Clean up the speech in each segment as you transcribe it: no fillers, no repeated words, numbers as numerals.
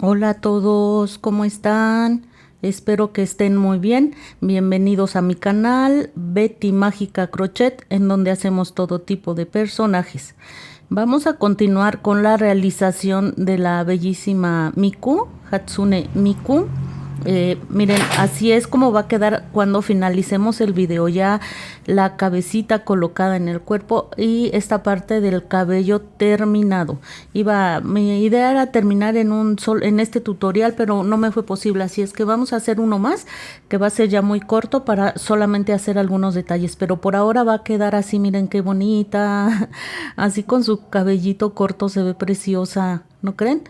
Hola a todos, ¿cómo están? Espero que estén muy bien. Bienvenidos a mi canal Betty Mágica Crochet, en donde hacemos todo tipo de personajes. Vamos a continuar con la realización de la bellísima Miku, Hatsune Miku. Miren, así es como va a quedar cuando finalicemos el video. Ya la cabecita colocada en el cuerpo y esta parte del cabello terminado. Mi idea era terminar en este tutorial, pero no me fue posible. Así es que vamos a hacer uno más, que va a ser ya muy corto para solamente hacer algunos detalles. Pero por ahora va a quedar así, miren qué bonita. Así con su cabellito corto se ve preciosa, ¿no creen?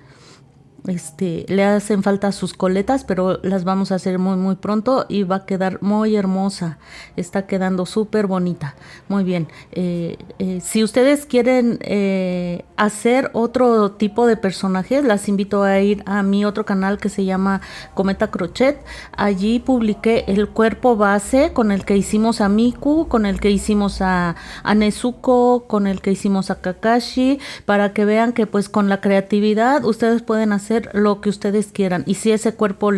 Le hacen falta sus coletas, pero las vamos a hacer muy pronto y va a quedar muy hermosa. Está quedando súper bonita. Muy bien. Si ustedes quieren hacer otro tipo de personajes, las invito a ir a mi otro canal que se llama Cometa Crochet. Allí publiqué el cuerpo base con el que hicimos a Miku, con el que hicimos a Nezuko, con el que hicimos a Kakashi, para que vean que pues con la creatividad ustedes pueden hacer lo que ustedes quieran, y si ese cuerpo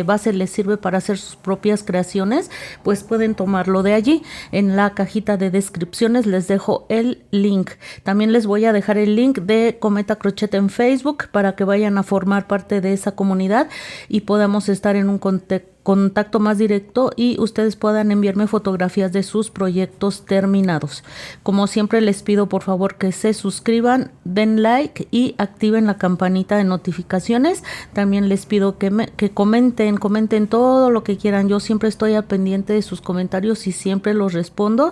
base les sirve para hacer sus propias creaciones, pues pueden tomarlo de allí. En la cajita de descripciones les dejo el link. También les voy a dejar el link de Cometa Crochet en Facebook para que vayan a formar parte de esa comunidad y podamos estar en un contacto más directo y ustedes puedan enviarme fotografías de sus proyectos terminados. Como siempre les pido por favor que se suscriban, den like y activen la campanita de notificaciones. También les pido que comenten todo lo que quieran. Yo siempre estoy al pendiente de sus comentarios y siempre los respondo.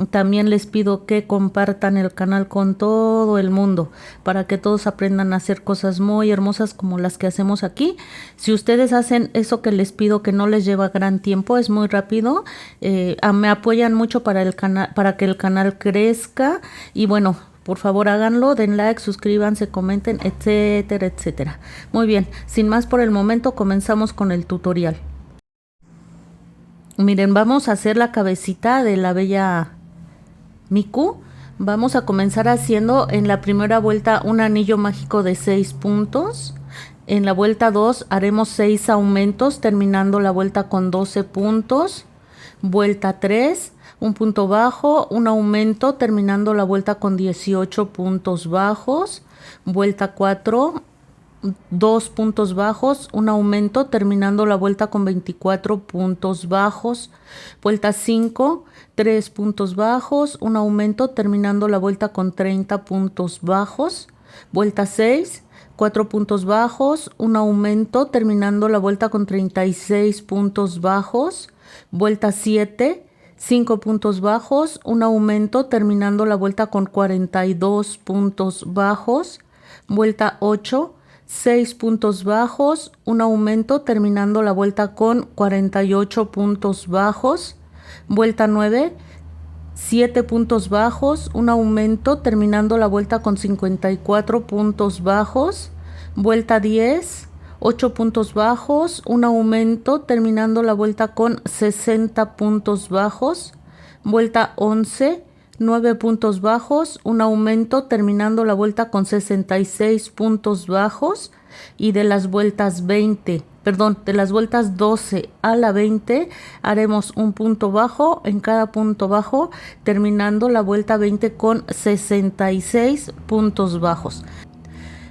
También les pido que compartan el canal con todo el mundo para que todos aprendan a hacer cosas muy hermosas como las que hacemos aquí. Si ustedes hacen eso que les pido, que no les lleva gran tiempo, es muy rápido, me apoyan mucho para el canal, para que el canal crezca. Y bueno, por favor háganlo, den like, suscríbanse, comenten, etcétera, etcétera. Muy bien, sin más por el momento, comenzamos con el tutorial. Miren, vamos a hacer la cabecita de la bella Miku. Vamos a comenzar haciendo en la primera vuelta un anillo mágico de 6 puntos. En la vuelta 2 haremos 6 aumentos, terminando la vuelta con 12 puntos. Vuelta 3, un punto bajo, un aumento, terminando la vuelta con 18 puntos bajos. Vuelta 4, 2 puntos bajos, un aumento, terminando la vuelta con 24 puntos bajos. Vuelta 5, 3 puntos bajos, un aumento, terminando la vuelta con 30 puntos bajos. Vuelta 6, 4 puntos bajos, un aumento, terminando la vuelta con 36 puntos bajos. Vuelta 7, 5 puntos bajos, un aumento, terminando la vuelta con 42 puntos bajos. Vuelta 8, 6 puntos bajos, un aumento, terminando la vuelta con 48 puntos bajos. Vuelta 9, 7 puntos bajos, un aumento, terminando la vuelta con 54 puntos bajos. Vuelta 10, 8 puntos bajos, un aumento, terminando la vuelta con 60 puntos bajos. Vuelta 11, 9 puntos bajos, un aumento, terminando la vuelta con 66 puntos bajos. Y de las vueltas 12 a la 20 haremos un punto bajo en cada punto bajo, terminando la vuelta 20 con 66 puntos bajos.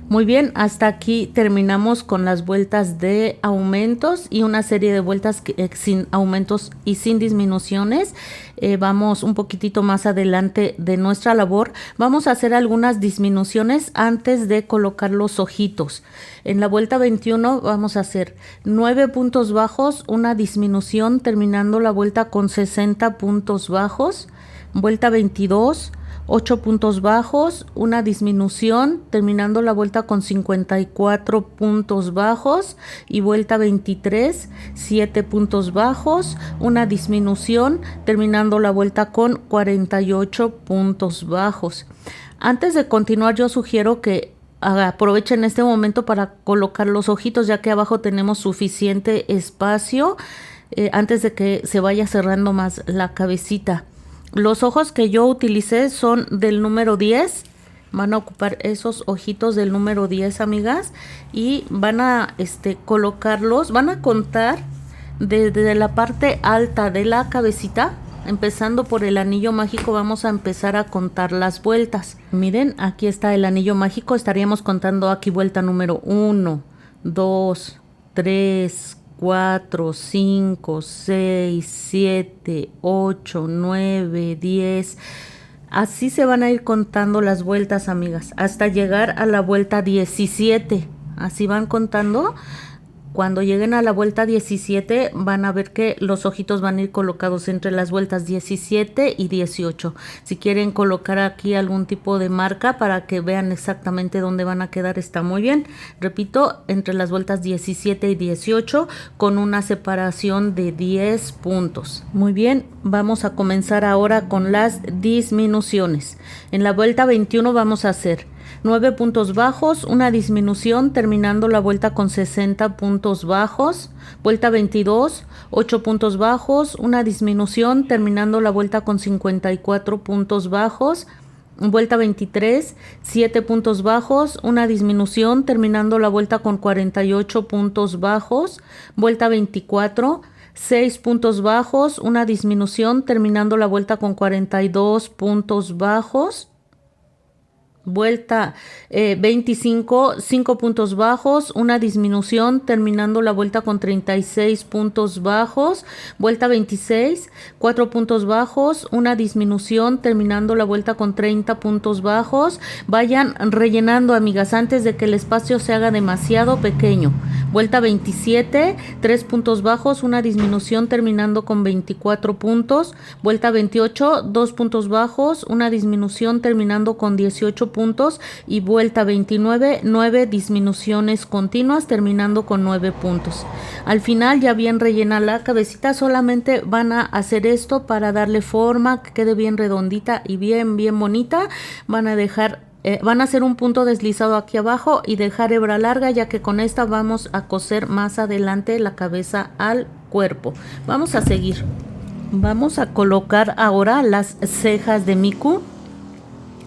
Muy bien, hasta aquí terminamos con las vueltas de aumentos y una serie de vueltas sin aumentos y sin disminuciones. Vamos un poquitito más adelante de nuestra labor. Vamos a hacer algunas disminuciones antes de colocar los ojitos. En la vuelta 21 vamos a hacer 9 puntos bajos, una disminución, terminando la vuelta con 60 puntos bajos. Vuelta 22, 8 puntos bajos, una disminución, terminando la vuelta con 54 puntos bajos. Y vuelta 23, 7 puntos bajos, una disminución, terminando la vuelta con 48 puntos bajos. Antes de continuar, yo sugiero que aprovechen este momento para colocar los ojitos, ya que abajo tenemos suficiente espacio antes de que se vaya cerrando más la cabecita. Los ojos que yo utilicé son del número 10 Van a ocupar esos ojitos del número 10, amigas, y van a colocarlos, van a contar desde la parte alta de la cabecita. Empezando por el anillo mágico, vamos a empezar a contar las vueltas. Miren, aquí está el anillo mágico. Estaríamos contando aquí vuelta número 1, 2, 3, 4, 5, 6, 7, 8, 9, 10. Así se van a ir contando las vueltas, amigas, hasta llegar a la vuelta 17. Así van contando. Cuando lleguen a la vuelta 17 van a ver que los ojitos van a ir colocados entre las vueltas 17 y 18. Si quieren colocar aquí algún tipo de marca para que vean exactamente dónde van a quedar, está muy bien. Repito, entre las vueltas 17 y 18 con una separación de 10 puntos. Muy bien, vamos a comenzar ahora con las disminuciones. En la vuelta 21 vamos a hacer 9 puntos bajos, una disminución terminando la vuelta con 60 puntos bajos. Vuelta 22, 8 puntos bajos, una disminución terminando la vuelta con 54 puntos bajos. Vuelta 23, 7 puntos bajos, una disminución terminando la vuelta con 48 puntos bajos. Vuelta 24, 6 puntos bajos, una disminución terminando la vuelta con 42 puntos bajos. Vuelta 25, 5 puntos bajos, una disminución terminando la vuelta con 36 puntos bajos. Vuelta 26, 4 puntos bajos, una disminución terminando la vuelta con 30 puntos bajos. Vayan rellenando, amigas, antes de que el espacio se haga demasiado pequeño. Vuelta 27, 3 puntos bajos, una disminución terminando con 24 puntos. Vuelta 28, 2 puntos bajos, una disminución terminando con 18 puntos. Y vuelta 29, 9 disminuciones continuas terminando con 9 puntos. Al final, ya bien rellena la cabecita, solamente van a hacer esto para darle forma, que quede bien redondita y bien bonita. Van a hacer un punto deslizado aquí abajo y dejar hebra larga, ya que con esta vamos a coser más adelante la cabeza al cuerpo. Vamos a seguir. Vamos a colocar ahora las cejas de Miku.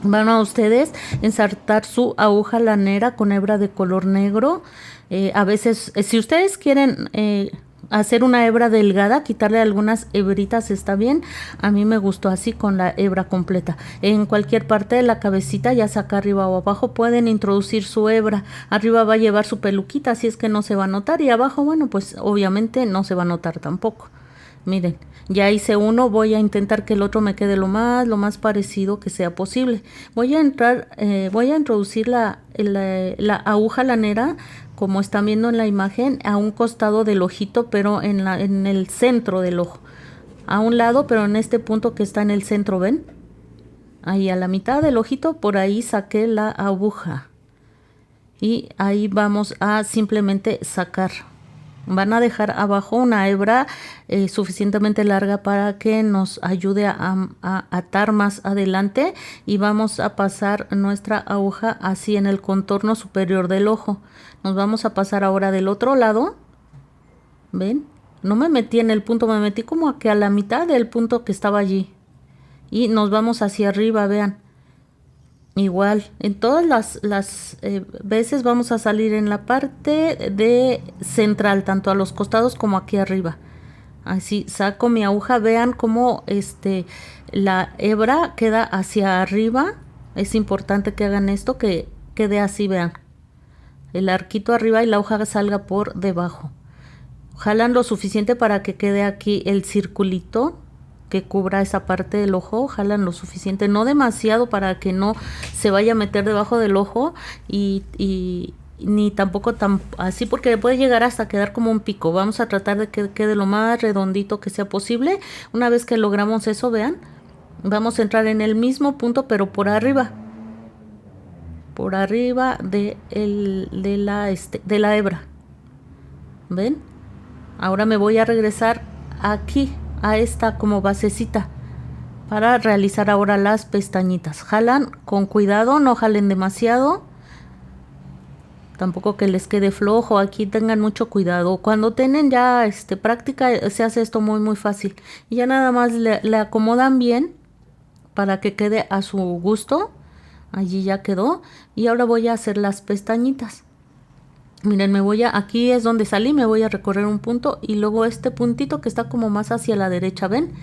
Van a ustedes ensartar su aguja lanera con hebra de color negro. A veces, si ustedes quieren hacer una hebra delgada, quitarle algunas hebritas está bien. A mí me gustó así con la hebra completa. En cualquier parte de la cabecita, ya sea acá arriba o abajo, pueden introducir su hebra. Arriba va a llevar su peluquita, así es que no se va a notar. Y abajo, bueno, pues obviamente no se va a notar tampoco. Miren, ya hice uno, voy a intentar que el otro me quede lo más parecido que sea posible. Voy a introducir la aguja lanera, como están viendo en la imagen, a un costado del ojito, pero en el centro del ojo. A un lado, pero en este punto que está en el centro, ¿ven? Ahí a la mitad del ojito, por ahí saqué la aguja. Y ahí vamos a simplemente sacar. Van a dejar abajo una hebra suficientemente larga para que nos ayude a atar más adelante, y vamos a pasar nuestra aguja así en el contorno superior del ojo. Nos vamos a pasar ahora del otro lado. ¿Ven? No me metí en el punto, me metí como aquí a la mitad del punto que estaba allí. Y nos vamos hacia arriba, vean. Igual, en todas las veces vamos a salir en la parte de central, tanto a los costados como aquí arriba. Así saco mi aguja, vean cómo la hebra queda hacia arriba. Es importante que hagan esto, que quede así, vean. El arquito arriba y la aguja salga por debajo. Jalan lo suficiente para que quede aquí el circulito que cubra esa parte del ojo. Jalan lo suficiente, no demasiado para que no se vaya a meter debajo del ojo, y ni tampoco tan así, porque puede llegar hasta quedar como un pico. Vamos a tratar de que quede lo más redondito que sea posible. Una vez que logramos eso, vean, vamos a entrar en el mismo punto, pero por arriba de la hebra. ¿Ven? Ahora me voy a regresar aquí a esta como basecita para realizar ahora las pestañitas. Jalan con cuidado, no jalen demasiado, tampoco que les quede flojo. Aquí tengan mucho cuidado. Cuando tienen ya práctica, se hace esto muy fácil, y ya nada más le acomodan bien para que quede a su gusto. allí ya quedó. Y ahora voy a hacer las pestañitas. Miren, aquí es donde salí, me voy a recorrer un punto y luego este puntito que está como más hacia la derecha, ¿ven?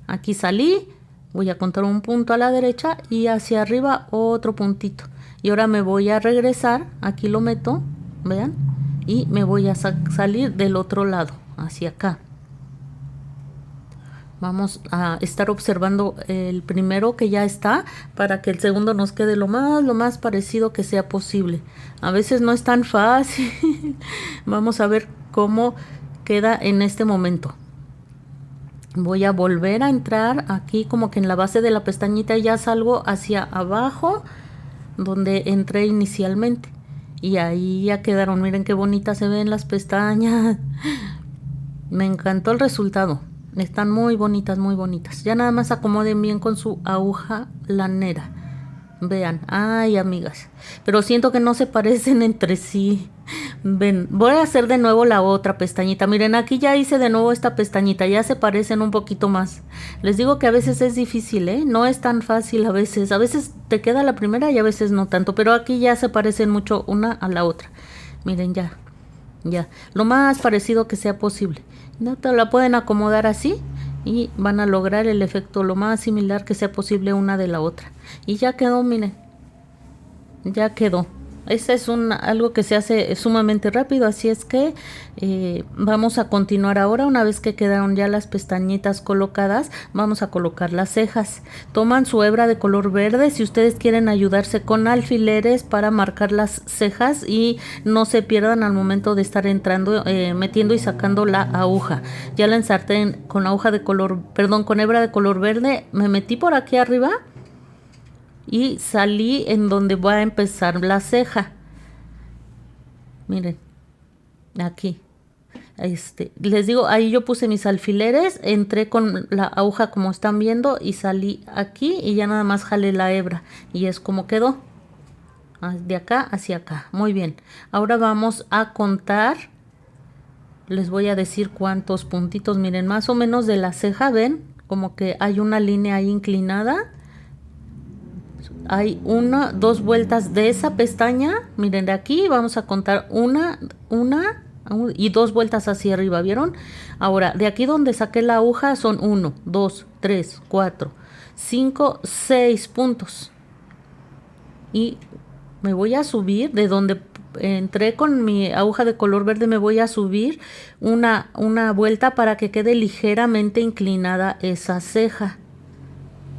Aquí salí, voy a contar un punto a la derecha y hacia arriba otro puntito. Y ahora me voy a regresar, aquí lo meto, vean, y me voy a salir del otro lado, hacia acá. Vamos a estar observando el primero que ya está para que el segundo nos quede lo más parecido que sea posible. A veces no es tan fácil. Vamos a ver cómo queda en este momento. Voy a volver a entrar aquí como que en la base de la pestañita y ya salgo hacia abajo donde entré inicialmente. Y ahí ya quedaron. Miren qué bonitas se ven las pestañas. Me encantó el resultado. Están muy bonitas, muy bonitas. Ya nada más acomoden bien con su aguja lanera. Vean, ay amigas, pero siento que no se parecen entre sí. Ven, voy a hacer de nuevo la otra pestañita. Miren, aquí ya hice de nuevo esta pestañita, ya se parecen un poquito más. Les digo que a veces es difícil, ¿eh? No es tan fácil a veces. A veces te queda la primera y a veces no tanto, pero aquí ya se parecen mucho una a la otra. Miren, ya, lo más parecido que sea posible. ¿No? Te la pueden acomodar así y van a lograr el efecto lo más similar que sea posible una de la otra. Y ya quedó, miren, ya quedó. Este es algo que se hace sumamente rápido, así es que vamos a continuar ahora. Una vez que quedaron ya las pestañitas colocadas, vamos a colocar las cejas. Toman su hebra de color verde si ustedes quieren ayudarse con alfileres para marcar las cejas y no se pierdan al momento de estar entrando, metiendo y sacando la aguja. Ya la ensarté con con hebra de color verde. Me metí por aquí arriba y salí en donde voy a empezar la ceja. Miren, aquí. Les digo, ahí yo puse mis alfileres, entré con la aguja como están viendo y salí aquí y ya nada más jalé la hebra y es como quedó. De acá hacia acá. Muy bien. Ahora vamos a contar. Les voy a decir cuántos puntitos. Miren, más o menos de la ceja, ven, como que hay una línea ahí inclinada. Hay dos vueltas de esa pestaña. Miren, de aquí vamos a contar una y dos vueltas hacia arriba, ¿vieron? Ahora, de aquí donde saqué la aguja son 1, 2, 3, 4, 5, 6 puntos. Y me voy a subir de donde entré con mi aguja de color verde, me voy a subir una vuelta para que quede ligeramente inclinada esa ceja.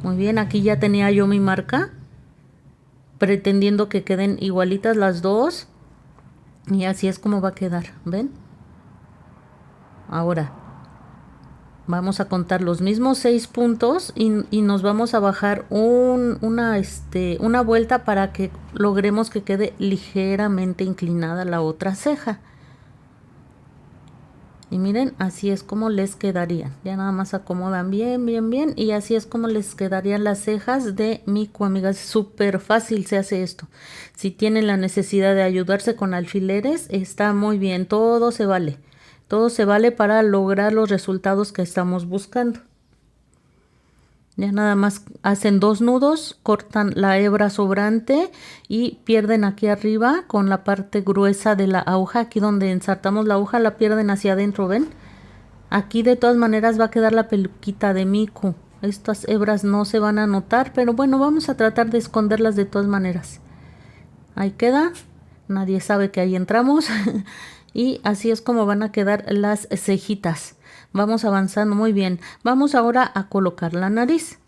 Muy bien, aquí ya tenía yo mi marca, pretendiendo que queden igualitas las dos. Y así es como va a quedar, ¿ven? Ahora vamos a contar los mismos 6 puntos y nos vamos a bajar una vuelta para que logremos que quede ligeramente inclinada la otra ceja. Y miren, así es como les quedarían. Ya nada más acomodan bien, bien, bien. Y así es como les quedarían las cejas de mico, amigas. Súper fácil se hace esto. Si tienen la necesidad de ayudarse con alfileres, está muy bien. Todo se vale. Todo se vale para lograr los resultados que estamos buscando. Ya nada más hacen 2 nudos, cortan la hebra sobrante y pierden aquí arriba con la parte gruesa de la aguja. Aquí donde ensartamos la aguja la pierden hacia adentro, ¿ven? Aquí de todas maneras va a quedar la peluquita de mico. Estas hebras no se van a notar, pero bueno, vamos a tratar de esconderlas de todas maneras. Ahí queda. Nadie sabe que ahí entramos. Y así es como van a quedar las cejitas. Vamos avanzando muy bien. Vamos ahora a colocar la nariz.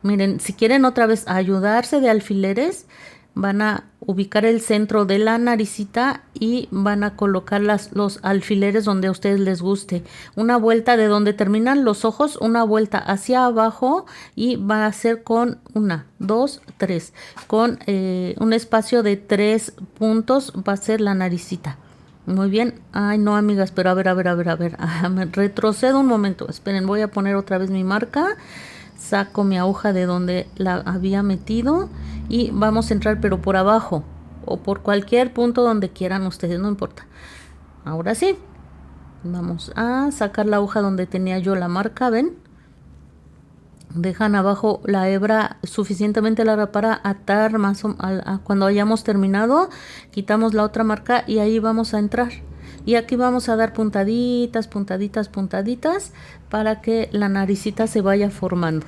Miren, si quieren otra vez ayudarse de alfileres, van a ubicar el centro de la naricita y van a colocar los alfileres donde a ustedes les guste. Una vuelta de donde terminan los ojos, una vuelta hacia abajo y va a ser con 1, 2, 3. Con un espacio de 3 puntos va a ser la naricita. Muy bien. Ay, no, amigas, pero a ver. Me retrocedo un momento. Esperen, voy a poner otra vez mi marca. Saco mi aguja de donde la había metido y vamos a entrar, pero por abajo o por cualquier punto donde quieran ustedes, no importa. Ahora sí, vamos a sacar la aguja donde tenía yo la marca, ¿ven? Dejan abajo la hebra suficientemente larga para atar cuando hayamos terminado, quitamos la otra marca y ahí vamos a entrar. Y aquí vamos a dar puntaditas, puntaditas, puntaditas para que la naricita se vaya formando.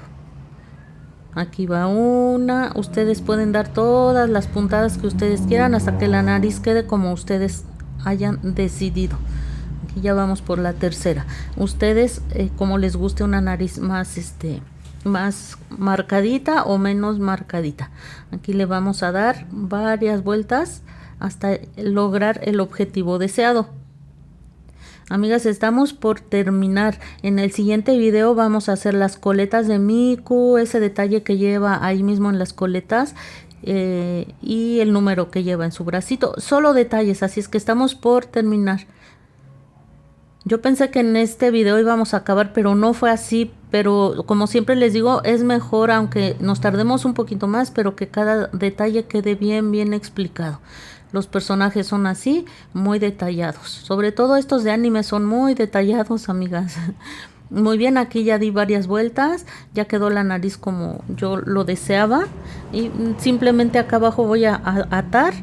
Aquí va una. Ustedes pueden dar todas las puntadas que ustedes quieran hasta que la nariz quede como ustedes hayan decidido. Aquí ya vamos por la tercera. Ustedes, como les guste una nariz más marcadita o menos marcadita. Aquí le vamos a dar varias vueltas hasta lograr el objetivo deseado. Amigas, estamos por terminar. En el siguiente video vamos a hacer las coletas de Miku, ese detalle que lleva ahí mismo en las coletas y el número que lleva en su bracito. Solo detalles, así es que estamos por terminar. Yo pensé que en este video íbamos a acabar, pero no fue así. Pero como siempre les digo, es mejor, aunque nos tardemos un poquito más, pero que cada detalle quede bien explicado. Los personajes son así, muy detallados. Sobre todo estos de anime son muy detallados, amigas. Muy bien, aquí ya di varias vueltas. Ya quedó la nariz como yo lo deseaba. Y simplemente acá abajo voy a atar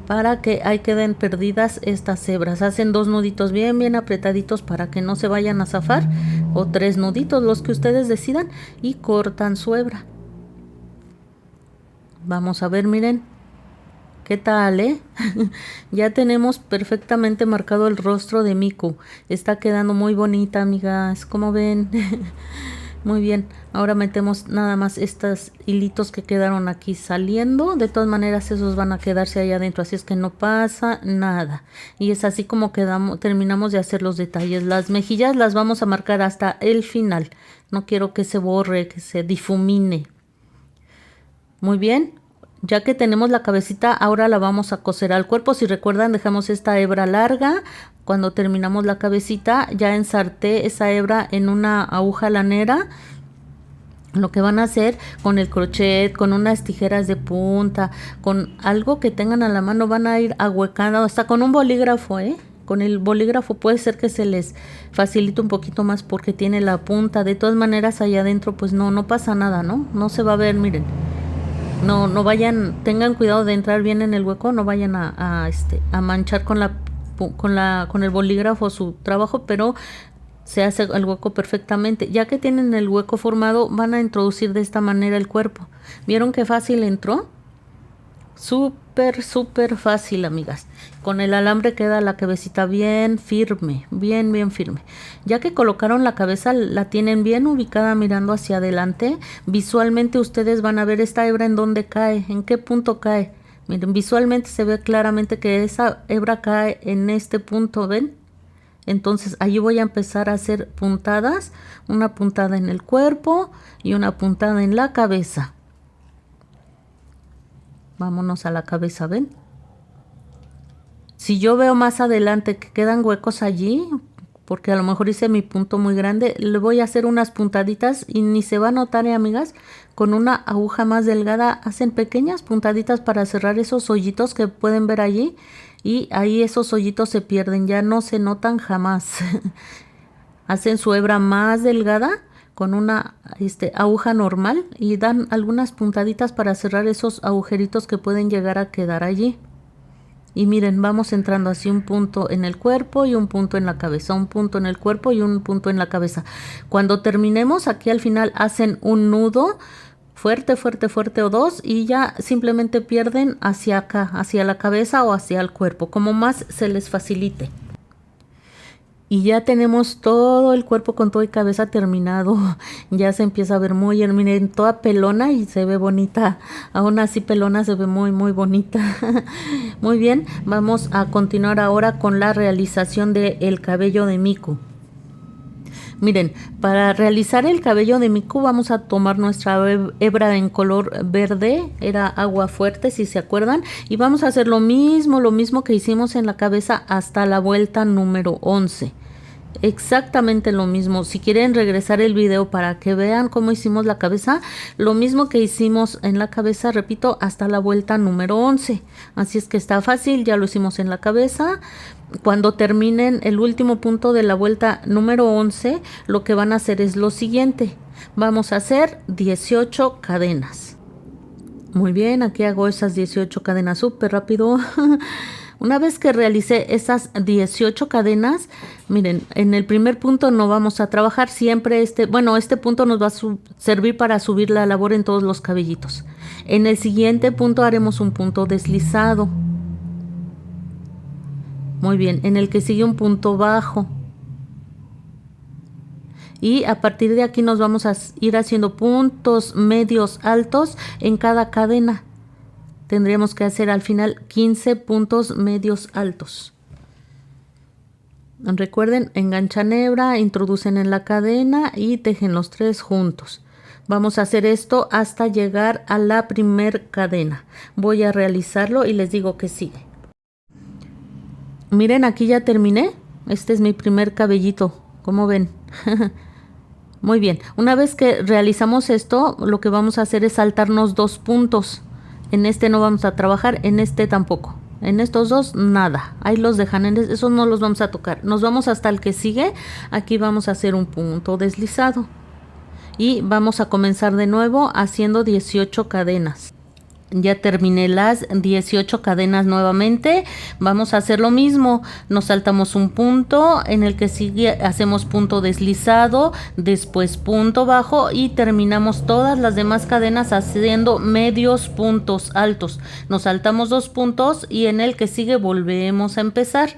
para que ahí queden perdidas estas hebras. Hacen 2 nuditos bien apretaditos para que no se vayan a zafar. O 3 nuditos, los que ustedes decidan. Y cortan su hebra. Vamos a ver, miren. ¿Qué tal, Ya tenemos perfectamente marcado el rostro de Miku. Está quedando muy bonita, amigas. ¿Cómo ven? Muy bien. Ahora metemos nada más estos hilitos que quedaron aquí saliendo. De todas maneras, esos van a quedarse ahí adentro. Así es que no pasa nada. Y es así como terminamos de hacer los detalles. Las mejillas las vamos a marcar hasta el final. No quiero que se borre, que se difumine. Muy bien. Ya que tenemos la cabecita, ahora la vamos a coser al cuerpo. Si recuerdan, dejamos esta hebra larga. Cuando terminamos la cabecita, ya ensarté esa hebra en una aguja lanera. Lo que van a hacer con el crochet, con unas tijeras de punta, con algo que tengan a la mano, van a ir ahuecando, hasta con un bolígrafo, Con el bolígrafo puede ser que se les facilite un poquito más porque tiene la punta. De todas maneras, allá adentro, pues no pasa nada, ¿no? No se va a ver, miren. No vayan, tengan cuidado de entrar bien en el hueco, no vayan a manchar con el bolígrafo su trabajo, pero se hace el hueco perfectamente. Ya que tienen el hueco formado, van a introducir de esta manera el cuerpo. ¿Vieron qué fácil entró? Súper fácil, amigas. Con el alambre queda la cabecita bien firme, bien firme. Ya que colocaron la cabeza, la tienen bien ubicada mirando hacia adelante. Visualmente ustedes van a ver esta hebra en dónde cae, en qué punto cae. Miren, visualmente se ve claramente que esa hebra cae en este punto, ¿ven? Entonces allí voy a empezar a hacer puntadas. Una puntada en el cuerpo y una puntada en la cabeza. Vámonos a la cabeza, ¿ven? Si yo veo más adelante que quedan huecos allí, porque a lo mejor hice mi punto muy grande, le voy a hacer unas puntaditas y ni se va a notar, amigas. Con una aguja más delgada hacen pequeñas puntaditas para cerrar esos hoyitos que pueden ver allí. Y ahí esos hoyitos se pierden, ya no se notan jamás. Hacen su hebra más delgada con una aguja normal y dan algunas puntaditas para cerrar esos agujeritos que pueden llegar a quedar allí. Y miren, vamos entrando así un punto en el cuerpo y un punto en la cabeza, un punto en el cuerpo y un punto en la cabeza. Cuando terminemos, aquí al final hacen un nudo fuerte o 2 y ya simplemente pierden hacia acá, hacia la cabeza o hacia el cuerpo, como más se les facilite. Y ya tenemos todo el cuerpo con todo y cabeza terminado. Ya se empieza a ver muy, miren, toda pelona y se ve bonita. Aún así pelona se ve muy bonita. Muy bien, vamos a continuar ahora con la realización del cabello de Miku. Miren, para realizar el cabello de Miku vamos a tomar nuestra hebra en color verde, era agua fuerte si se acuerdan, y vamos a hacer lo mismo que hicimos en la cabeza hasta la vuelta número 11. exactamente lo mismo. Si quieren regresar el video para que vean cómo hicimos la cabeza, lo mismo que hicimos en la cabeza, repito, hasta la vuelta número 11. Así es que está fácil, ya lo hicimos en la cabeza. Cuando terminen el último punto de la vuelta número 11, lo que van a hacer es lo siguiente. Vamos a hacer 18 cadenas. Muy bien, aquí hago esas 18 cadenas súper rápido. Una vez que realicé esas 18 cadenas, miren, en el primer punto no vamos a trabajar siempre este punto nos va a servir para subir la labor en todos los cabellitos. En el siguiente punto haremos un punto deslizado. Muy bien, en el que sigue un punto bajo. Y a partir de aquí nos vamos a ir haciendo puntos medios altos en cada cadena. Tendríamos que hacer al final 15 puntos medios altos. Recuerden, enganchan hebra, introducen en la cadena y tejen los 3 juntos. Vamos a hacer esto hasta llegar a la primer cadena. Voy a realizarlo y les digo que sigue. Miren, aquí ya terminé. Este es mi primer cabellito, ¿cómo ven? Muy bien, una vez que realizamos esto, lo que vamos a hacer es saltarnos 2 puntos. En este no vamos a trabajar, en este tampoco. En estos dos, nada. Ahí los dejan, esos no los vamos a tocar. Nos vamos hasta el que sigue. Aquí vamos a hacer un punto deslizado. Y vamos a comenzar de nuevo haciendo 18 cadenas. Ya terminé las 18 cadenas nuevamente. Vamos a hacer lo mismo. Nos saltamos un punto, en el que sigue hacemos punto deslizado, después punto bajo y terminamos todas las demás cadenas haciendo medios puntos altos. Nos saltamos 2 puntos y en el que sigue volvemos a empezar.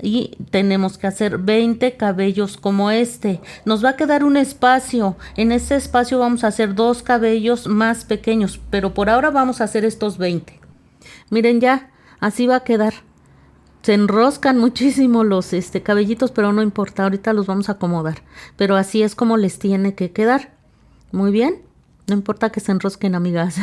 Y tenemos que hacer 20 cabellos como este. Nos va a quedar un espacio. En ese espacio vamos a hacer 2 cabellos más pequeños, pero por ahora vamos a hacer estos 20. Miren, ya así va a quedar. Se enroscan muchísimo los cabellitos, pero no importa, ahorita los vamos a acomodar. Pero así es como les tiene que quedar. Muy bien. No importa que se enrosquen, amigas.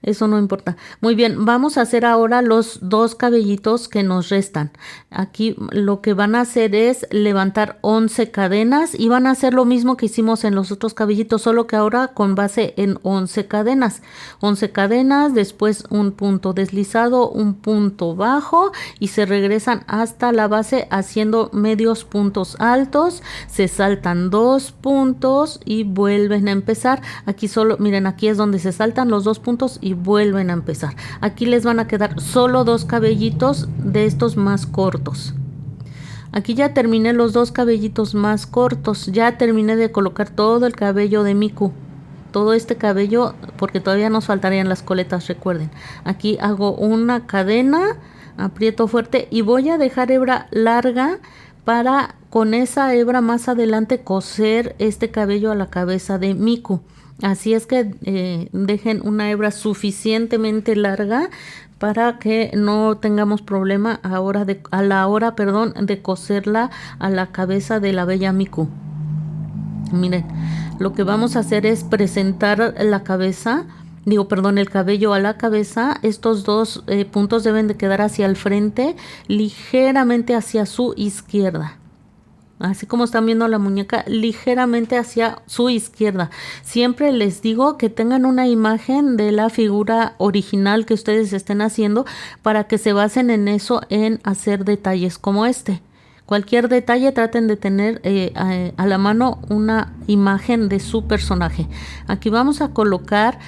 Eso no importa. Muy bien, vamos a hacer ahora los 2 cabellitos que nos restan. Aquí lo que van a hacer es levantar 11 cadenas y van a hacer lo mismo que hicimos en los otros cabellitos, solo que ahora con base en 11 cadenas. 11 cadenas, después un punto deslizado, un punto bajo y se regresan hasta la base haciendo medios puntos altos. Se saltan 2 puntos y vuelven a empezar. Aquí solo, miren, aquí es donde se saltan los 2 puntos y vuelven a empezar. Aquí les van a quedar solo 2 cabellitos de estos más cortos. Aquí ya terminé los 2 cabellitos más cortos. Ya terminé de colocar todo el cabello de Miku. Todo este cabello, porque todavía nos faltarían las coletas, recuerden. Aquí hago una cadena, aprieto fuerte y voy a dejar hebra larga para con esa hebra más adelante coser este cabello a la cabeza de Miku. Así es que dejen una hebra suficientemente larga para que no tengamos problema a la hora de coserla a la cabeza de la bella Miku. Miren, lo que vamos a hacer es presentar la cabeza, el cabello a la cabeza. Estos 2 puntos deben de quedar hacia el frente, ligeramente hacia su izquierda. Así como están viendo la muñeca, ligeramente hacia su izquierda. Siempre les digo que tengan una imagen de la figura original que ustedes estén haciendo para que se basen en eso, en hacer detalles como este. Cualquier detalle traten de tener a la mano una imagen de su personaje. Aquí vamos a colocar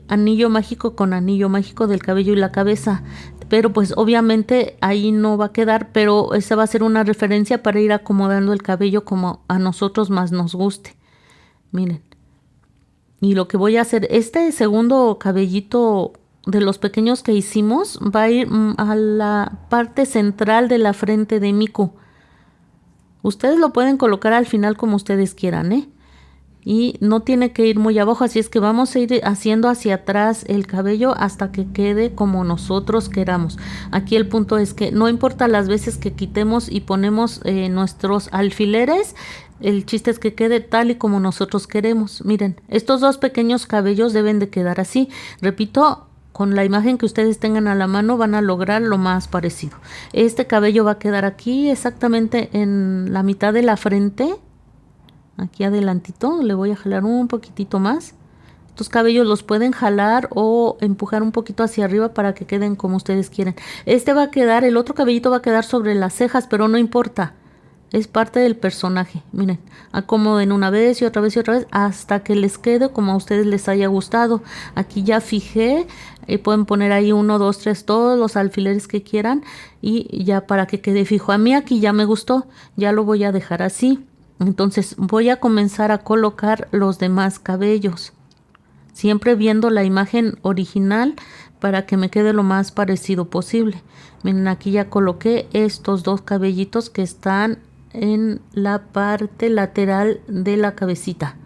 anillo mágico con anillo mágico del cabello y la cabeza. Pero pues obviamente ahí no va a quedar, pero esa va a ser una referencia para ir acomodando el cabello como a nosotros más nos guste. Miren. Y lo que voy a hacer, este segundo cabellito de los pequeños que hicimos va a ir a la parte central de la frente de Miku. Ustedes lo pueden colocar al final como ustedes quieran, ¿eh? Y no tiene que ir muy abajo, así es que vamos a ir haciendo hacia atrás el cabello hasta que quede como nosotros queramos. Aquí el punto es que no importa las veces que quitemos y ponemos nuestros alfileres, el chiste es que quede tal y como nosotros queremos. Miren, estos 2 pequeños cabellos deben de quedar así. Repito, con la imagen que ustedes tengan a la mano van a lograr lo más parecido. Este cabello va a quedar aquí exactamente en la mitad de la frente, aquí adelantito. Le voy a jalar un poquitito más. Estos cabellos los pueden jalar o empujar un poquito hacia arriba para que queden como ustedes quieren. Este va a quedar, el otro cabellito va a quedar sobre las cejas, pero no importa. Es parte del personaje. Miren, acomoden una vez y otra vez y otra vez hasta que les quede como a ustedes les haya gustado. Aquí ya fijé, pueden poner ahí 1, 2, 3, todos los alfileres que quieran y ya para que quede fijo. A mí aquí ya me gustó, ya lo voy a dejar así. Entonces voy a comenzar a colocar los demás cabellos. Siempre viendo la imagen original para que me quede lo más parecido posible. Miren, aquí ya coloqué estos dos cabellitos que están en la parte lateral de la cabecita.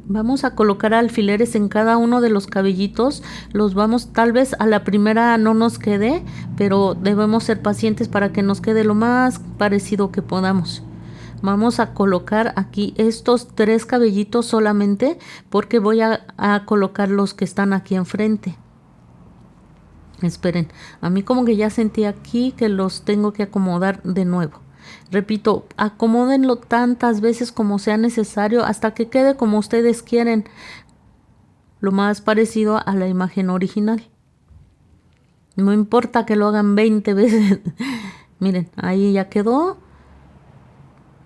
Vamos a colocar alfileres en cada uno de los cabellitos. Los vamos, tal vez a la primera no nos quede, pero debemos ser pacientes para que nos quede lo más parecido que podamos. Vamos a colocar aquí estos 3 cabellitos solamente porque voy a colocar los que están aquí enfrente. Esperen, a mí como que ya sentí aquí que los tengo que acomodar de nuevo. Repito, acomódenlo tantas veces como sea necesario hasta que quede como ustedes quieren, lo más parecido a la imagen original. No importa que lo hagan 20 veces. Miren, ahí ya quedó.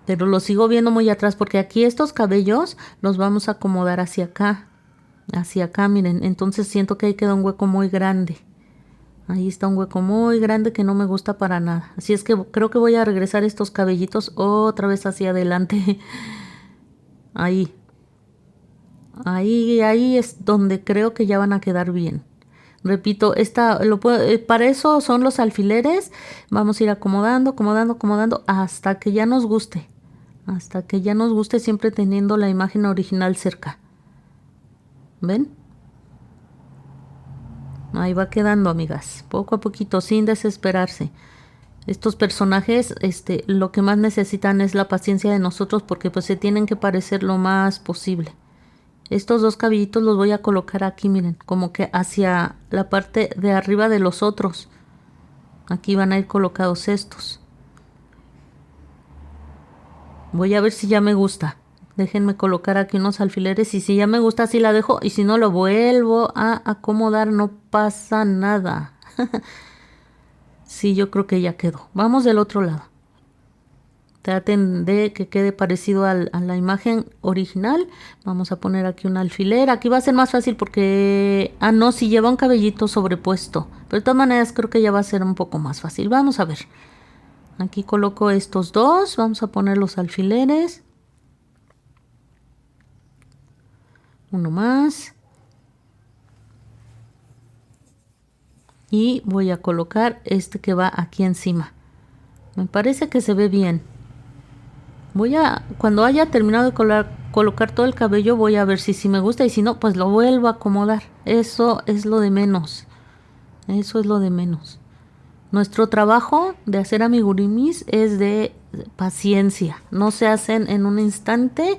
Pero lo sigo viendo muy atrás porque aquí estos cabellos los vamos a acomodar hacia acá. Hacia acá, miren. Entonces siento que ahí queda un hueco muy grande. Ahí está un hueco muy grande que no me gusta para nada. Así es que creo que voy a regresar estos cabellitos otra vez hacia adelante. Ahí. Ahí es donde creo que ya van a quedar bien. Repito, para eso son los alfileres. Vamos a ir acomodando hasta que ya nos guste. Hasta que ya nos guste, siempre teniendo la imagen original cerca. ¿Ven? Ahí va quedando, amigas, poco a poquito, sin desesperarse. Estos personajes, lo que más necesitan es la paciencia de nosotros porque pues se tienen que parecer lo más posible. Estos 2 cabellitos los voy a colocar aquí, miren, como que hacia la parte de arriba de los otros. Aquí van a ir colocados estos. Voy a ver si ya me gusta. Déjenme colocar aquí unos alfileres y si ya me gusta así la dejo y si no lo vuelvo a acomodar, no pasa nada. Sí, yo creo que ya quedó. Vamos del otro lado. Traten de que quede parecido a la imagen original. Vamos a poner aquí un alfiler. Aquí va a ser más fácil porque... Ah, no, si lleva un cabellito sobrepuesto. Pero de todas maneras creo que ya va a ser un poco más fácil. Vamos a ver. Aquí coloco estos 2. Vamos a poner los alfileres. Uno más. Y voy a colocar este que va aquí encima. Me parece que se ve bien. Cuando haya terminado de colocar todo el cabello, voy a ver si me gusta y si no, pues lo vuelvo a acomodar. Eso es lo de menos. Eso es lo de menos. Nuestro trabajo de hacer amigurumis es de paciencia. No se hacen en un instante.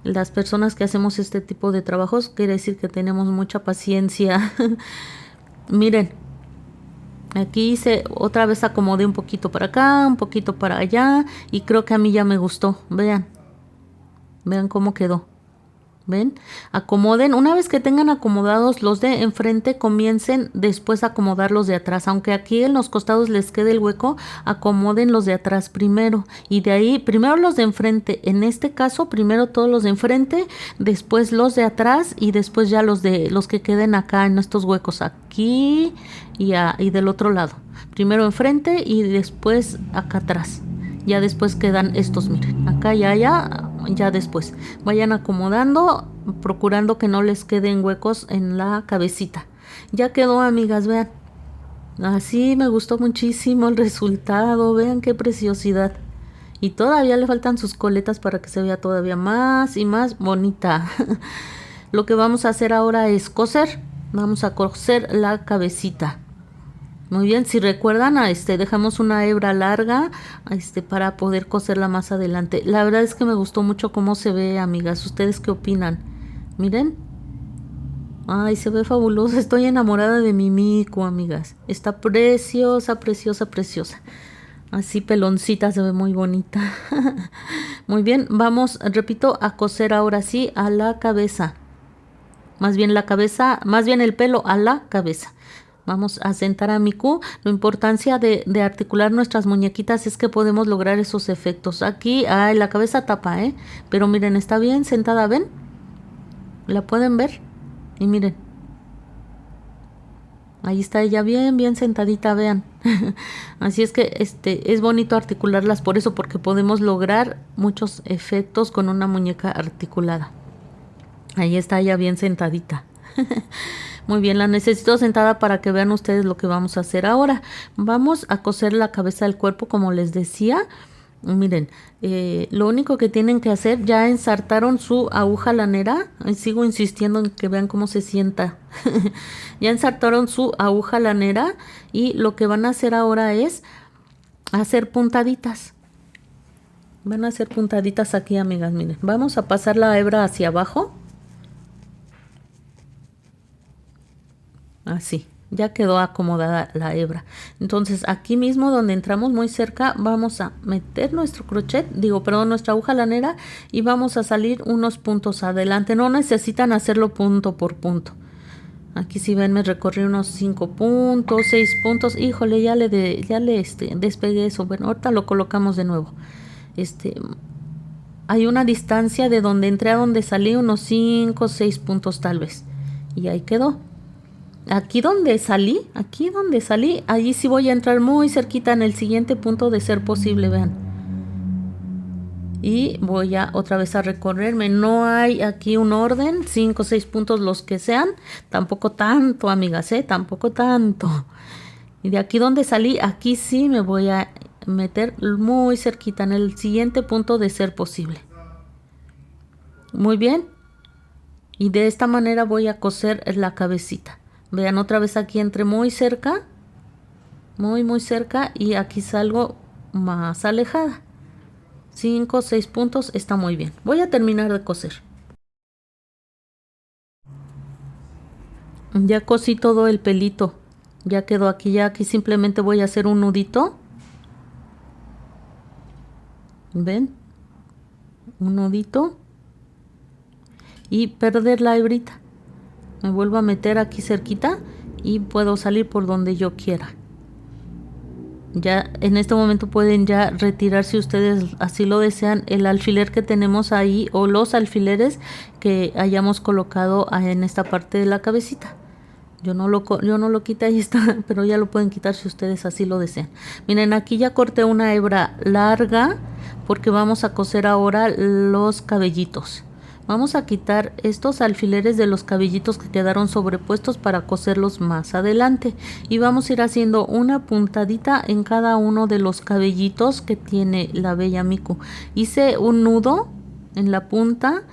Las personas que hacemos este tipo de trabajos quiere decir que tenemos mucha paciencia. Miren, aquí otra vez acomodé un poquito para acá, un poquito para allá y creo que a mí ya me gustó. Vean cómo quedó. ¿Ven? Acomoden, una vez que tengan acomodados los de enfrente, comiencen después a acomodar los de atrás. Aunque aquí en los costados les quede el hueco, acomoden los de atrás primero. Y de ahí, primero los de enfrente. En este caso, primero todos los de enfrente, después los de atrás y después ya los que queden acá en estos huecos. Aquí y del otro lado. Primero enfrente y después acá atrás. Ya después quedan estos, miren, acá y allá, ya después. Vayan acomodando, procurando que no les queden huecos en la cabecita. Ya quedó, amigas, vean. Así me gustó muchísimo el resultado, vean qué preciosidad. Y todavía le faltan sus coletas para que se vea todavía más y más bonita. Lo que vamos a hacer ahora es coser. Vamos a coser la cabecita. Muy bien, si recuerdan, dejamos una hebra larga para poder coserla más adelante. La verdad es que me gustó mucho cómo se ve, amigas. ¿Ustedes qué opinan? Miren. Ay, se ve fabulosa. Estoy enamorada de mi mico, amigas. Está preciosa, preciosa, preciosa. Así peloncita, se ve muy bonita. Muy bien, vamos, repito, a coser ahora sí a la cabeza. Más bien la cabeza, más bien el pelo a la cabeza. Vamos a sentar a Miku. La importancia de articular nuestras muñequitas es que podemos lograr esos efectos. Aquí, ay, la cabeza tapa, ¿eh? Pero miren, está bien sentada, ¿ven? ¿La pueden ver? Y miren. Ahí está ella bien, bien sentadita, vean. Así es que es bonito articularlas por eso, porque podemos lograr muchos efectos con una muñeca articulada. Ahí está ella bien sentadita. Muy bien, la necesito sentada para que vean ustedes lo que vamos a hacer ahora. Vamos a coser la cabeza del cuerpo, como les decía. Miren, lo único que tienen que hacer, ya ensartaron su aguja lanera. Sigo insistiendo en que vean cómo se sienta. Ya ensartaron su aguja lanera y lo que van a hacer ahora es hacer puntaditas. Van a hacer puntaditas aquí, amigas, miren. Vamos a pasar la hebra hacia abajo. Así, ya quedó acomodada la hebra. Entonces aquí mismo donde entramos muy cerca vamos a meter nuestro crochet, nuestra aguja lanera, y vamos a salir unos puntos adelante. No necesitan hacerlo punto por punto. Aquí si ven me recorrí unos 5 puntos, 6 puntos. Híjole, ya le despegué eso. Bueno, ahorita lo colocamos de nuevo. Hay una distancia de donde entré a donde salí, unos 5, 6 puntos tal vez. Y ahí quedó. Aquí donde salí, allí sí voy a entrar muy cerquita en el siguiente punto de ser posible, vean. Y voy a otra vez a recorrerme. No hay aquí un orden, 5 o 6 puntos los que sean. Tampoco tanto, amigas, tampoco tanto. Y de aquí donde salí, aquí sí me voy a meter muy cerquita en el siguiente punto de ser posible. Muy bien. Y de esta manera voy a coser la cabecita. Vean, otra vez aquí entré muy cerca, muy cerca, y aquí salgo más alejada. 5 o 6 puntos, está muy bien. Voy a terminar de coser. Ya cosí todo el pelito. Ya quedó aquí, ya aquí simplemente voy a hacer un nudito. ¿Ven? Un nudito. Y perder la hebrita. Me vuelvo a meter aquí cerquita y puedo salir por donde yo quiera. Ya en este momento pueden ya retirar, si ustedes así lo desean, el alfiler que tenemos ahí o los alfileres que hayamos colocado en esta parte de la cabecita. Yo no lo quité, ahí está, pero ya lo pueden quitar si ustedes así lo desean. Miren, aquí ya corté una hebra larga porque vamos a coser ahora los cabellitos. Vamos a quitar estos alfileres de los cabellitos que quedaron sobrepuestos para coserlos más adelante. Y vamos a ir haciendo una puntadita en cada uno de los cabellitos que tiene la bella Miku. Hice un nudo en la punta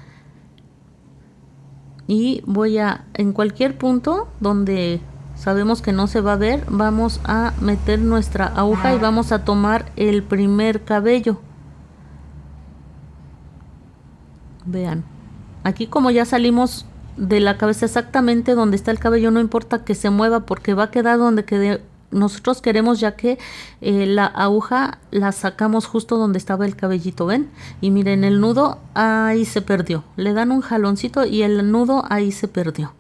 y voy a, en cualquier punto donde sabemos que no se va a ver, vamos a meter nuestra aguja y vamos a tomar el primer cabello. Vean. Aquí como ya salimos de la cabeza exactamente donde está el cabello, no importa que se mueva porque va a quedar donde nosotros queremos, ya que la aguja la sacamos justo donde estaba el cabellito, ¿ven? Y miren, el nudo ahí se perdió. Le dan un jaloncito y el nudo ahí se perdió.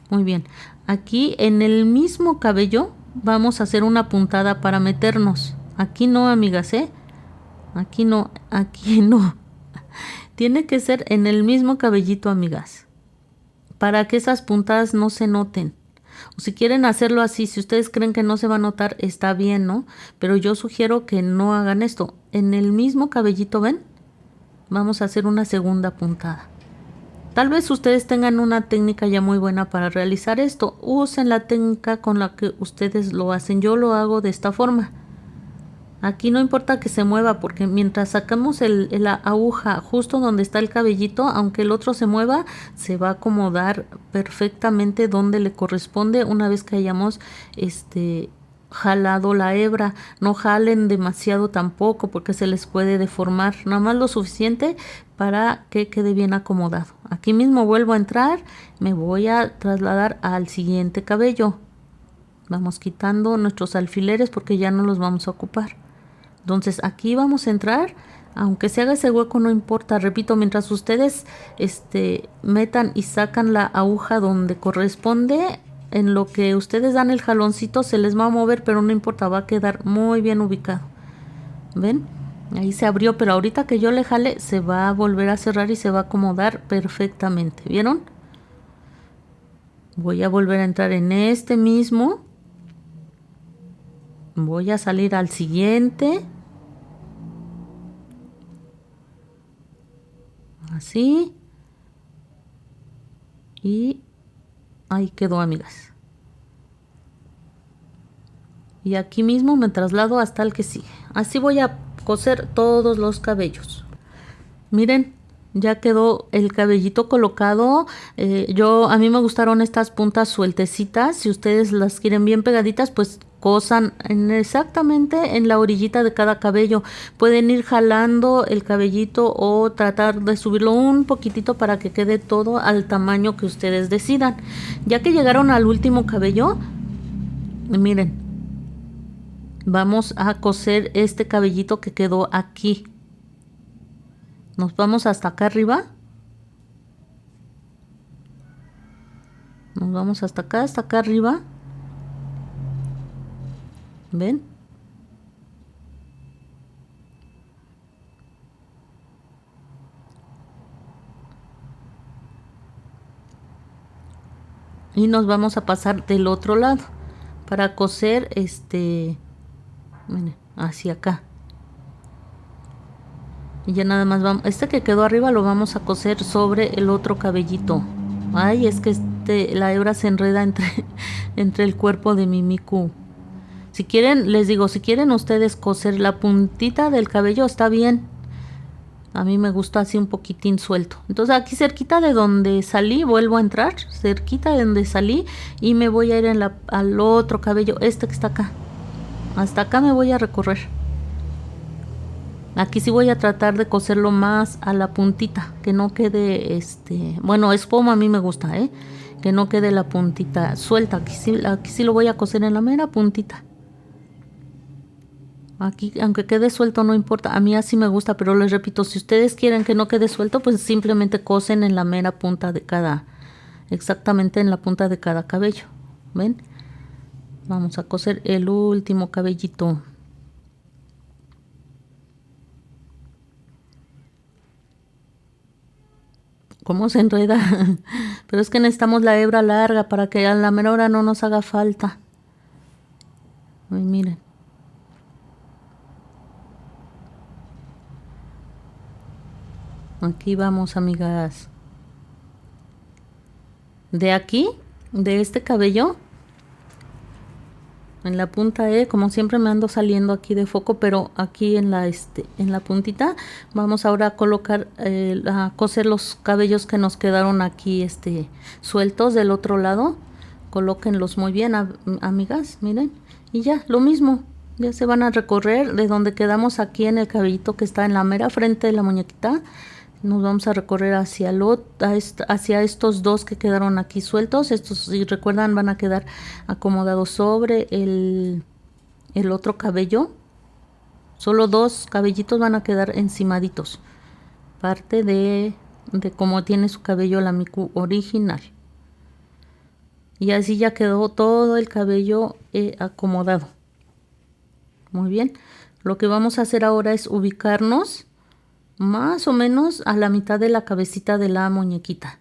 Muy bien. Aquí en el mismo cabello vamos a hacer una puntada para meternos. Aquí no, amigas, Aquí no, aquí no. Tiene que ser en el mismo cabellito, amigas, para que esas puntadas no se noten. O si quieren hacerlo así, si ustedes creen que no se va a notar, está bien, ¿no? Pero yo sugiero que no hagan esto. En el mismo cabellito, ¿ven? Vamos a hacer una segunda puntada. Tal vez ustedes tengan una técnica ya muy buena para realizar esto. Usen la técnica con la que ustedes lo hacen. Yo lo hago de esta forma. Aquí no importa que se mueva porque mientras sacamos la aguja justo donde está el cabellito, aunque el otro se mueva, se va a acomodar perfectamente donde le corresponde una vez que hayamos jalado la hebra. No jalen demasiado tampoco porque se les puede deformar. Nada más lo suficiente para que quede bien acomodado. Aquí mismo vuelvo a entrar. Me voy a trasladar al siguiente cabello. Vamos quitando nuestros alfileres porque ya no los vamos a ocupar. Entonces aquí vamos a entrar. Aunque se haga ese hueco no importa. Repito, mientras ustedes metan y sacan la aguja donde corresponde, en lo que ustedes dan el jaloncito se les va a mover, pero no importa, va a quedar muy bien ubicado. ¿Ven? Ahí se abrió, pero ahorita que yo le jale se va a volver a cerrar y se va a acomodar perfectamente. ¿Vieron? Voy a volver a entrar en este mismo. Voy a salir al siguiente. Así. Y ahí quedó, amigas. Y aquí mismo me traslado hasta el que sigue. Así voy a coser todos los cabellos. Miren, ya quedó el cabellito colocado. A mí me gustaron estas puntas sueltecitas. Si ustedes las quieren bien pegaditas, pues cosan exactamente en la orillita de cada cabello. Pueden ir jalando el cabellito o tratar de subirlo un poquitito para que quede todo al tamaño que ustedes decidan. Ya que llegaron al último cabello, miren, vamos a coser este cabellito que quedó aquí. Nos vamos hasta acá arriba. Nos vamos hasta acá arriba. ¿Ven? Y nos vamos a pasar del otro lado para coser miren, hacia acá. Y ya nada más vamos, que quedó arriba lo vamos a coser sobre el otro cabellito. Ay, es que la hebra se enreda entre el cuerpo de mi Miku. Si quieren, les digo, si quieren ustedes coser la puntita del cabello, está bien. A mí me gusta así un poquitín suelto. Entonces aquí cerquita de donde salí, vuelvo a entrar, cerquita de donde salí, y me voy a ir al otro cabello, que está acá. Hasta acá me voy a recorrer. Aquí sí voy a tratar de coserlo más a la puntita, que no quede bueno, espuma a mí me gusta, que no quede la puntita suelta. Aquí sí lo voy a coser en la mera puntita. Aquí, aunque quede suelto no importa, a mí así me gusta, pero les repito, si ustedes quieren que no quede suelto, pues simplemente cosen en la mera punta de exactamente en la punta de cada cabello. ¿Ven? Vamos a coser el último cabellito. ¿Cómo se enreda? Pero es que necesitamos la hebra larga para que a la mera hora no nos haga falta. Ay, miren. Aquí vamos, amigas. De aquí, de este cabello, en la punta como siempre me ando saliendo aquí de foco, pero aquí en la puntita, vamos ahora a colocar, a coser los cabellos que nos quedaron aquí, sueltos del otro lado. Colóquenlos muy bien, amigas, miren. Y ya, lo mismo. Ya se van a recorrer de donde quedamos aquí en el cabellito que está en la mera frente de la muñequita. Nos vamos a recorrer hacia estos dos que quedaron aquí sueltos. Estos, si recuerdan, van a quedar acomodados sobre el otro cabello. Solo dos cabellitos van a quedar encimaditos. Parte de cómo tiene su cabello la Miku original. Y así ya quedó todo el cabello acomodado. Muy bien. Lo que vamos a hacer ahora es ubicarnos más o menos a la mitad de la cabecita de la muñequita.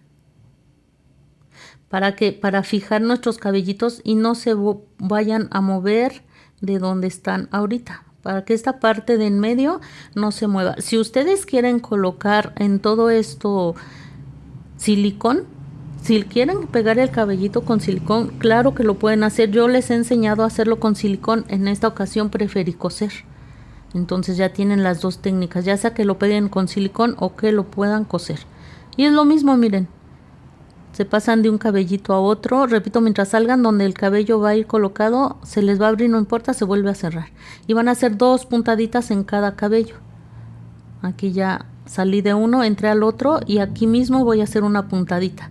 Para fijar nuestros cabellitos y no se vayan a mover de donde están ahorita. Para que esta parte de en medio no se mueva. Si ustedes quieren colocar en todo esto silicón, si quieren pegar el cabellito con silicón, claro que lo pueden hacer. Yo les he enseñado a hacerlo con silicón. En esta ocasión preferí coser. Entonces ya tienen las dos técnicas, ya sea que lo peguen con silicón o que lo puedan coser. Y es lo mismo, miren. Se pasan de un cabellito a otro, repito, mientras salgan donde el cabello va a ir colocado, se les va a abrir, no importa, se vuelve a cerrar. Y van a hacer 2 puntaditas en cada cabello. Aquí ya salí de uno, entré al otro y aquí mismo voy a hacer una puntadita.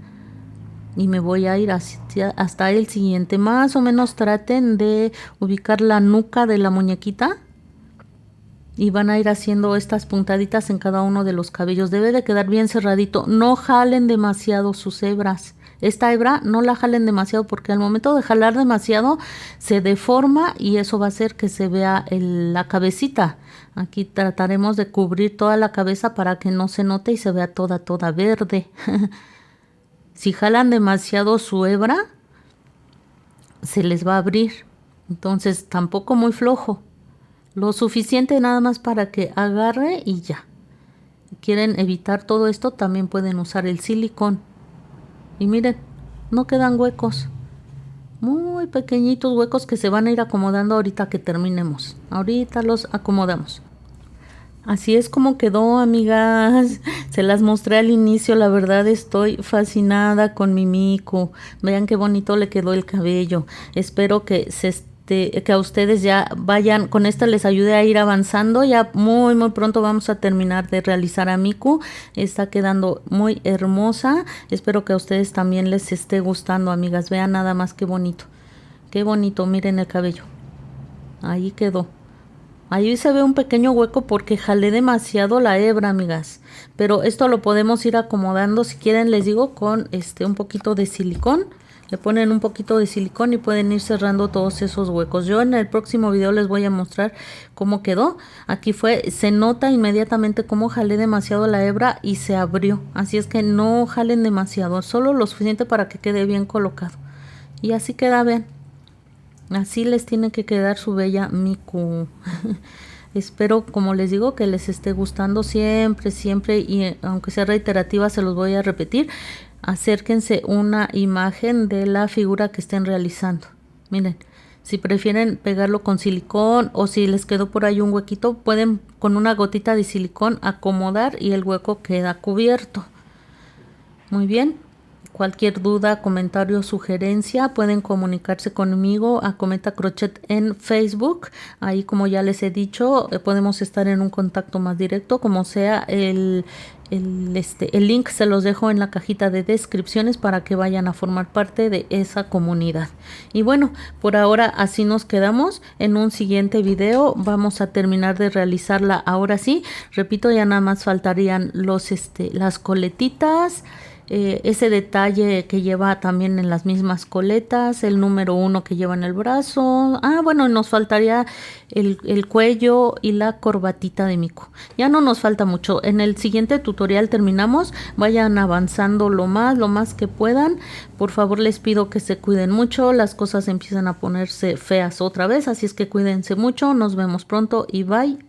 Y me voy a ir hasta el siguiente. Más o menos traten de ubicar la nuca de la muñequita. Y van a ir haciendo estas puntaditas en cada uno de los cabellos. Debe de quedar bien cerradito. No jalen demasiado sus hebras. Esta hebra no la jalen demasiado porque al momento de jalar demasiado se deforma y eso va a hacer que se vea la cabecita. Aquí trataremos de cubrir toda la cabeza para que no se note y se vea toda verde. Si jalan demasiado su hebra, se les va a abrir. Entonces tampoco muy flojo. Lo suficiente nada más para que agarre y ya. Si quieren evitar todo esto, también pueden usar el silicón. Y miren, no quedan huecos. Muy pequeñitos huecos que se van a ir acomodando ahorita que terminemos. Ahorita los acomodamos. Así es como quedó, amigas. Se las mostré al inicio. La verdad estoy fascinada con mi Miku. Vean qué bonito le quedó el cabello. Espero que que a ustedes ya vayan, con esta les ayude a ir avanzando. Ya muy pronto vamos a terminar de realizar a Miku. Está quedando muy hermosa. Espero que a ustedes también les esté gustando, amigas. Vean nada más qué bonito. Qué bonito, miren el cabello. Ahí quedó. Ahí se ve un pequeño hueco porque jalé demasiado la hebra, amigas. Pero esto lo podemos ir acomodando, si quieren les digo, con un poquito de silicón. Le ponen un poquito de silicón y pueden ir cerrando todos esos huecos. Yo en el próximo video les voy a mostrar cómo quedó. Aquí se nota inmediatamente cómo jalé demasiado la hebra y se abrió. Así es que no jalen demasiado, solo lo suficiente para que quede bien colocado. Y así queda, ven. Así les tiene que quedar su bella Miku. Espero, como les digo, que les esté gustando siempre, y aunque sea reiterativa, se los voy a repetir. Acérquense una imagen de la figura que estén realizando. Miren, si prefieren pegarlo con silicón o si les quedó por ahí un huequito, pueden con una gotita de silicón acomodar y el hueco queda cubierto. Muy bien. Cualquier duda, comentario, sugerencia, pueden comunicarse conmigo a Cometa Crochet en Facebook. Ahí, como ya les he dicho, podemos estar en un contacto más directo, como sea. El link se los dejo en la cajita de descripciones para que vayan a formar parte de esa comunidad. Y bueno, por ahora así nos quedamos. En un siguiente video vamos a terminar de realizarla. Ahora sí, repito, ya nada más faltarían las coletitas. Ese detalle que lleva también en las mismas coletas, el número 1 que lleva en el brazo. Bueno, nos faltaría el cuello y la corbatita de Miku. Ya no nos falta mucho. En el siguiente tutorial terminamos. Vayan avanzando lo más que puedan. Por favor, les pido que se cuiden mucho. Las cosas empiezan a ponerse feas otra vez, así es que cuídense mucho. Nos vemos pronto y bye.